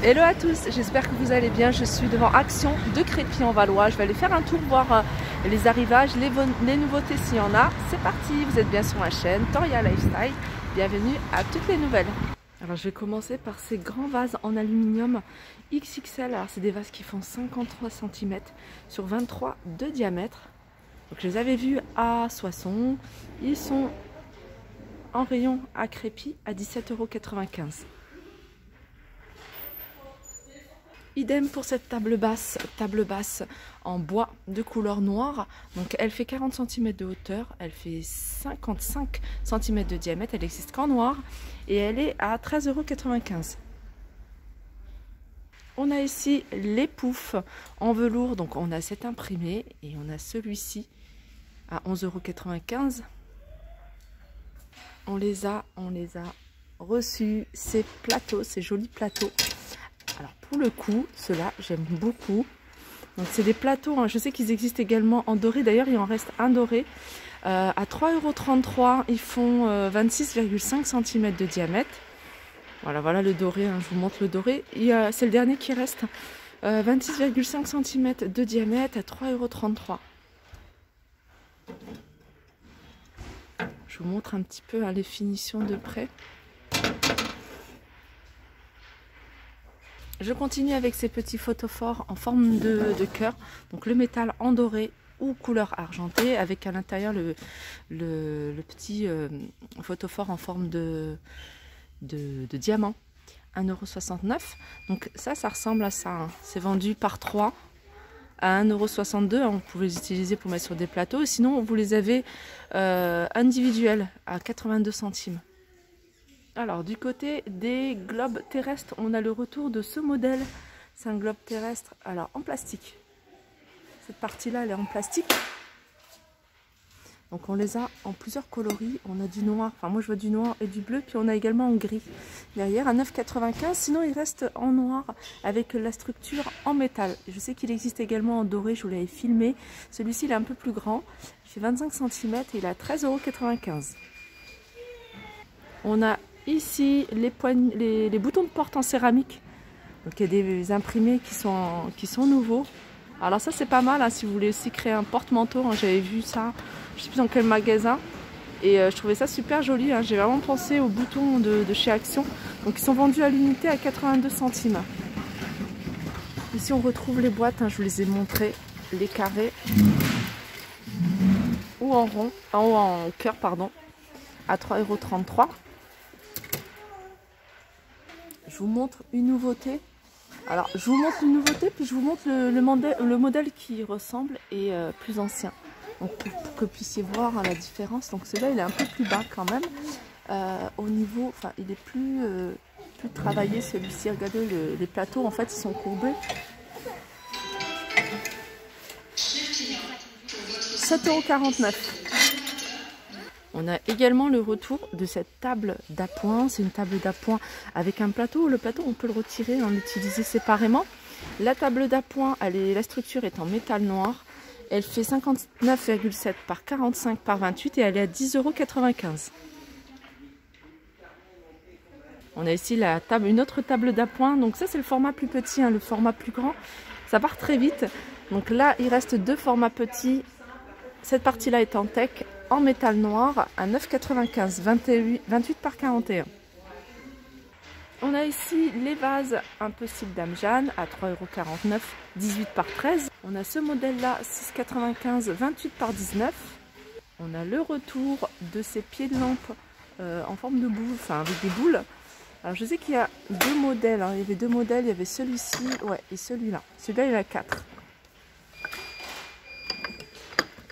Hello à tous, j'espère que vous allez bien. Je suis devant Action de Crépy-en-Valois. Je vais aller faire un tour voir les arrivages, les nouveautés s'il y en a. C'est parti, vous êtes bien sur ma chaîne Toria Lifestyle. Bienvenue à toutes les nouvelles. Alors je vais commencer par ces grands vases en aluminium XXL. Alors c'est des vases qui font 53 cm sur 23 de diamètre. Donc je les avais vus à Soissons. Ils sont en rayon à Crépy à 17,95 €. Idem pour cette table basse en bois de couleur noire. Donc elle fait 40 cm de hauteur, elle fait 55 cm de diamètre, elle existe qu'en noir et elle est à 13,95 €. On a ici les poufs en velours, donc on a cet imprimé et on a celui-ci à 11,95 €. On les a reçus, ces plateaux, ces jolis plateaux. Alors pour le coup, ceux-là, j'aime beaucoup. Donc c'est des plateaux, hein. Je sais qu'ils existent également en doré. D'ailleurs, il en reste un doré. À 3,33 €, ils font 26,5 cm de diamètre. Voilà le doré, hein. Je vous montre le doré. C'est le dernier qui reste. 26,5 cm de diamètre à 3,33 €. Je vous montre un petit peu les finitions de près. Je continue avec ces petits photophores en forme de cœur, donc le métal en doré ou couleur argentée, avec à l'intérieur le petit photophore en forme de diamant, 1,69 €. Donc ça ressemble à ça, hein. C'est vendu par 3 à 1,62 €. Vous pouvez les utiliser pour mettre sur des plateaux, sinon vous les avez individuels à 82 centimes. Alors du côté des globes terrestres, on a le retour de ce modèle. C'est un globe terrestre, alors en plastique. Cette partie-là, elle est en plastique. Donc on les a en plusieurs coloris. On a du noir, enfin moi je vois du noir et du bleu, puis on a également en gris. Derrière à 9,95 €, sinon il reste en noir avec la structure en métal. Je sais qu'il existe également en doré, je vous l'avais filmé. Celui-ci il est un peu plus grand, il fait 25 cm et il est à 13,95 €. On a ici les boutons de porte en céramique. Donc il y a des imprimés qui sont nouveaux. Alors ça c'est pas mal, hein, si vous voulez aussi créer un porte-manteau, hein. J'avais vu ça, je sais plus dans quel magasin. Et je trouvais ça super joli, hein. J'ai vraiment pensé aux boutons de chez Action. Donc ils sont vendus à l'unité à 82 centimes. Ici on retrouve les boîtes, hein, je vous les ai montrées, les carrés ou en rond, en cœur pardon, à 3,33 €. Je vous montre une nouveauté. Alors, je vous montre une nouveauté, puis je vous montre le modèle qui ressemble et plus ancien. Donc, pour que vous puissiez voir la différence. Donc, celui-là, il est un peu plus bas quand même. Au niveau, enfin, il est plus travaillé celui-ci. Regardez, les plateaux, en fait, ils sont courbés. 7,49 €. On a également le retour de cette table d'appoint. C'est une table d'appoint avec un plateau. Le plateau, on peut le retirer, l'utiliser séparément. La table d'appoint, la structure est en métal noir. Elle fait 59,7 par 45 par 28 et elle est à 10,95 €. On a ici une autre table d'appoint. Donc ça, c'est le format plus petit, hein. Le format plus grand, ça part très vite. Donc là, il reste deux formats petits. Cette partie-là est en tech, en métal noir, à 9,95 €, 28 par 41. On a ici les vases un peu style Dame Jeanne à 3,49 €, 18 par 13. On a ce modèle-là, 6,95 €, 28 par 19. On a le retour de ces pieds de lampe en forme de boule, enfin avec des boules. Alors je sais qu'il y a deux modèles, hein. Il y avait deux modèles, il y avait celui-ci, ouais, et celui-là. Celui-là, il a 4.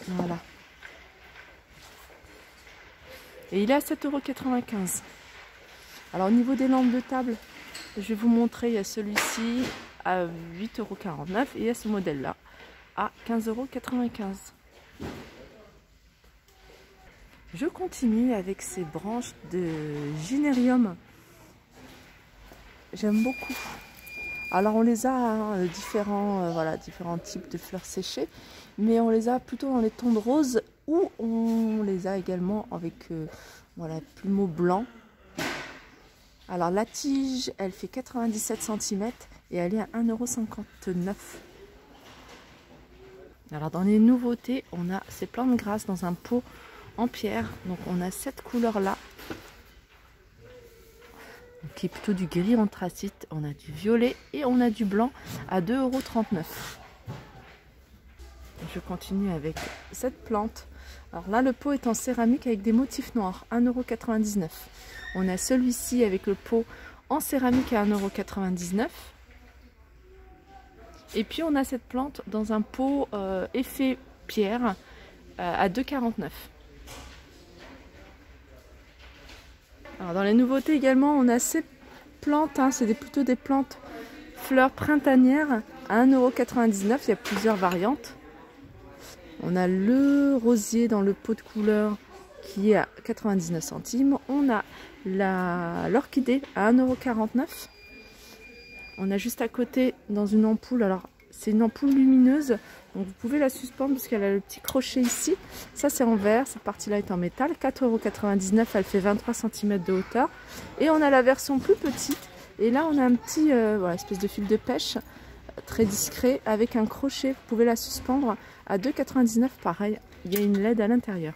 Voilà. Et il est à 7,95 €. Alors au niveau des lampes de table, je vais vous montrer, il y a celui-ci à 8,49 € et il y a ce modèle-là à 15,95 €. Je continue avec ces branches de gynérium. J'aime beaucoup. Alors on les a, hein, différents types de fleurs séchées, mais on les a plutôt dans les tons de rose ou on les a également avec plumeau blanc. Alors la tige, elle fait 97 cm et elle est à 1,59 €. Alors dans les nouveautés, on a ces plantes grasses dans un pot en pierre. Donc on a cette couleur là, qui est plutôt du gris anthracite. On a du violet et on a du blanc à 2,39 €. Je continue avec cette plante. Alors là, le pot est en céramique avec des motifs noirs, 1,99 €. On a celui-ci avec le pot en céramique à 1,99 €. Et puis on a cette plante dans un pot effet pierre à 2,49 €. Alors dans les nouveautés également, on a ces plantes, hein, c'est plutôt des plantes fleurs printanières à 1,99 €. Il y a plusieurs variantes. On a le rosier dans le pot de couleur qui est à 99 centimes. On a l'orchidée à 1,49 €. On a juste à côté dans une ampoule, alors c'est une ampoule lumineuse, donc vous pouvez la suspendre parce qu'elle a le petit crochet ici. Ça c'est en verre, cette partie-là est en métal, 4,99 €, elle fait 23 cm de hauteur. Et on a la version plus petite, et là on a un petit voilà, espèce de fil de pêche très discret avec un crochet, vous pouvez la suspendre à 2,99 €, pareil, il y a une LED à l'intérieur.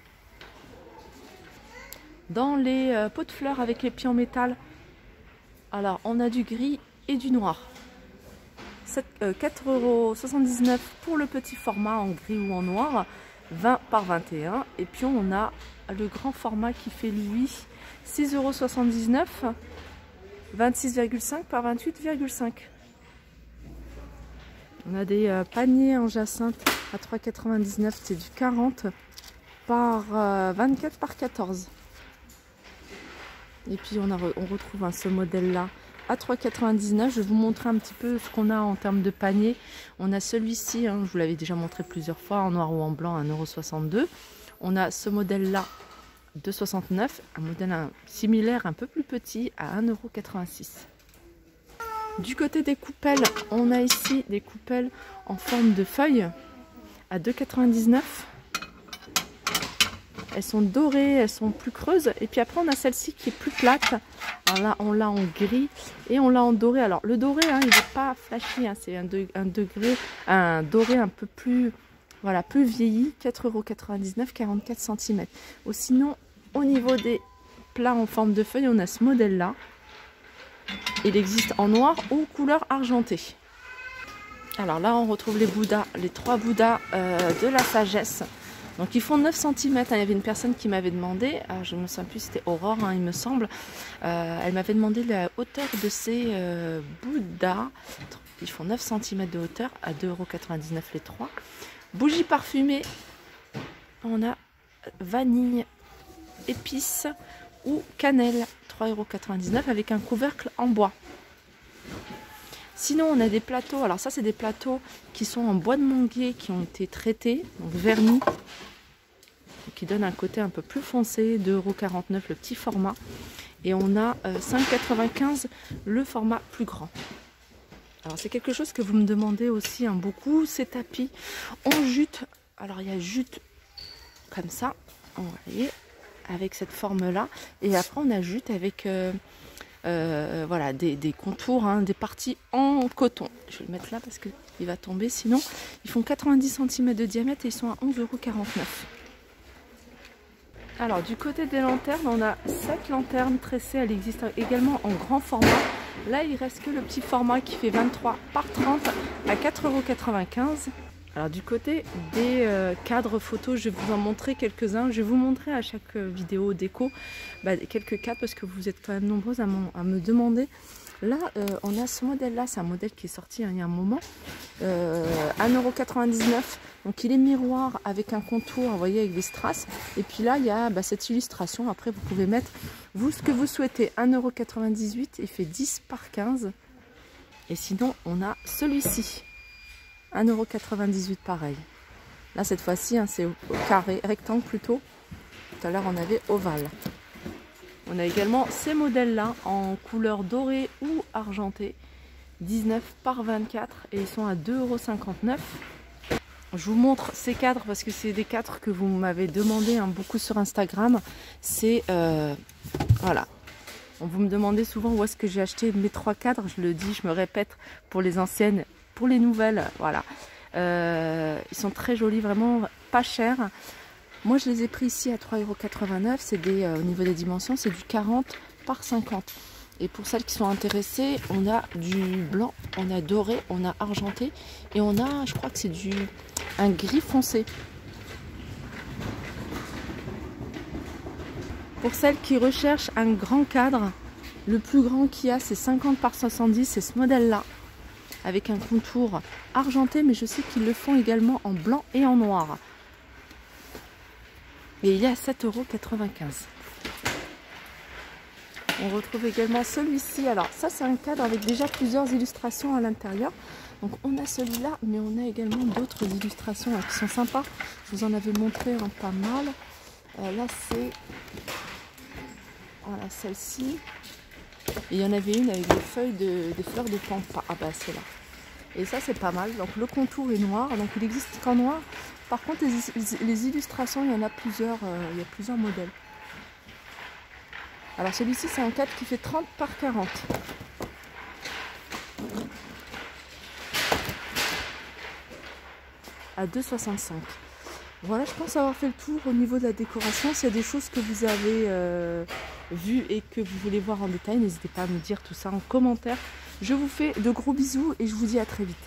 Dans les pots de fleurs avec les pieds en métal, alors on a du gris et du noir. 4,79 € pour le petit format en gris ou en noir, 20 par 21. Et puis on a le grand format qui fait lui 6,79 €, 26,5 par 28,5. On a des paniers en jacinthe à 3,99 €, c'est du 40 par 24 par 14. Et puis on retrouve ce modèle-là à 3,99 €. Je vais vous montrer un petit peu ce qu'on a en termes de panier. On a celui-ci, hein, je vous l'avais déjà montré plusieurs fois, en noir ou en blanc, à 1,62 €. On a ce modèle-là, 2,69 €, un modèle similaire, un peu plus petit, à 1,86 €. Du côté des coupelles, on a ici des coupelles en forme de feuilles à 2,99 €. Elles sont dorées, elles sont plus creuses. Et puis après, on a celle-ci qui est plus plate. Alors là, on l'a en gris et on l'a en doré. Alors le doré, hein, il n'est pas flashy, hein, c'est un doré un peu plus, voilà, plus vieilli. 4,99 €, 44 cm. Ou sinon, au niveau des plats en forme de feuille, on a ce modèle-là. Il existe en noir ou couleur argentée. Alors là, on retrouve les Bouddhas, les 3 Bouddhas de la sagesse. Donc ils font 9 cm. Il y avait une personne qui m'avait demandé, alors je ne me souviens plus, c'était Aurore, hein, il me semble. Elle m'avait demandé la hauteur de ces Bouddhas. Ils font 9 cm de hauteur à 2,99 € les 3. Bougies parfumées, on a vanille, épices ou cannelle, 3,99 € avec un couvercle en bois. Sinon, on a des plateaux. Alors ça, c'est des plateaux qui sont en bois de manguier, qui ont été traités, donc vernis, qui donnent un côté un peu plus foncé, 2,49 € le petit format. Et on a 5,95 € le format plus grand. Alors c'est quelque chose que vous me demandez aussi, hein, beaucoup, ces tapis en jute. Alors il y a jute comme ça, vous voyez, avec cette forme-là. Et après, on a jute avec... voilà, des contours, hein, des parties en coton. Je vais le mettre là parce qu'il va tomber sinon. Ils font 90 cm de diamètre et ils sont à 11,49 €. Alors du côté des lanternes, on a cette lanterne tressée, elle existe également en grand format. Là il reste que le petit format qui fait 23 par 30 à 4,95 €. Alors du côté des cadres photos, je vais vous en montrer quelques-uns. Je vais vous montrer à chaque vidéo déco quelques cadres parce que vous êtes quand même nombreuses à me demander. Là, on a ce modèle-là, c'est un modèle qui est sorti il y a un moment, 1,99 €. Donc il est miroir avec un contour, vous voyez, avec des strass. Et puis là, il y a cette illustration. Après, vous pouvez mettre vous ce que vous souhaitez. 1,98 €, il fait 10 par 15. Et sinon, on a celui-ci. 1,98 € pareil. Là cette fois-ci hein, c'est au carré, rectangle plutôt. Tout à l'heure on avait ovale. On a également ces modèles là en couleur dorée ou argentée. 19 par 24 et ils sont à 2,59 €. Je vous montre ces cadres parce que c'est des cadres que vous m'avez demandé hein, beaucoup sur Instagram. C'est voilà, Vous me demandez souvent où est-ce que j'ai acheté mes 3 cadres. Je le dis, je me répète pour les anciennes, pour les nouvelles. Voilà. Ils sont très jolis, vraiment pas chers. Moi, je les ai pris ici à 3,89 €. C'est au niveau des dimensions, c'est du 40 par 50. Et pour celles qui sont intéressées, on a du blanc, on a doré, on a argenté et on a, je crois que c'est un gris foncé. Pour celles qui recherchent un grand cadre, le plus grand qu'il y a, c'est 50 par 70, c'est ce modèle-là, avec un contour argenté, mais je sais qu'ils le font également en blanc et en noir. Et il est à 7,95 €. On retrouve également celui-ci. Alors ça, c'est un cadre avec déjà plusieurs illustrations à l'intérieur. Donc on a celui-là, mais on a également d'autres illustrations qui sont sympas. Je vous en avais montré pas mal. Là, c'est... Voilà, celle-ci. Et il y en avait une avec des fleurs de pampa. Ah bah c'est là. Et ça, c'est pas mal. Donc le contour est noir. Donc il existe qu'en noir. Par contre, les illustrations, il y en a plusieurs. Il y a plusieurs modèles. Alors celui-ci, c'est un cadre qui fait 30 par 40. À 2,65 €. Voilà, je pense avoir fait le tour au niveau de la décoration. S'il y a des choses que vous avez vues et que vous voulez voir en détail, n'hésitez pas à me dire tout ça en commentaire. Je vous fais de gros bisous et je vous dis à très vite.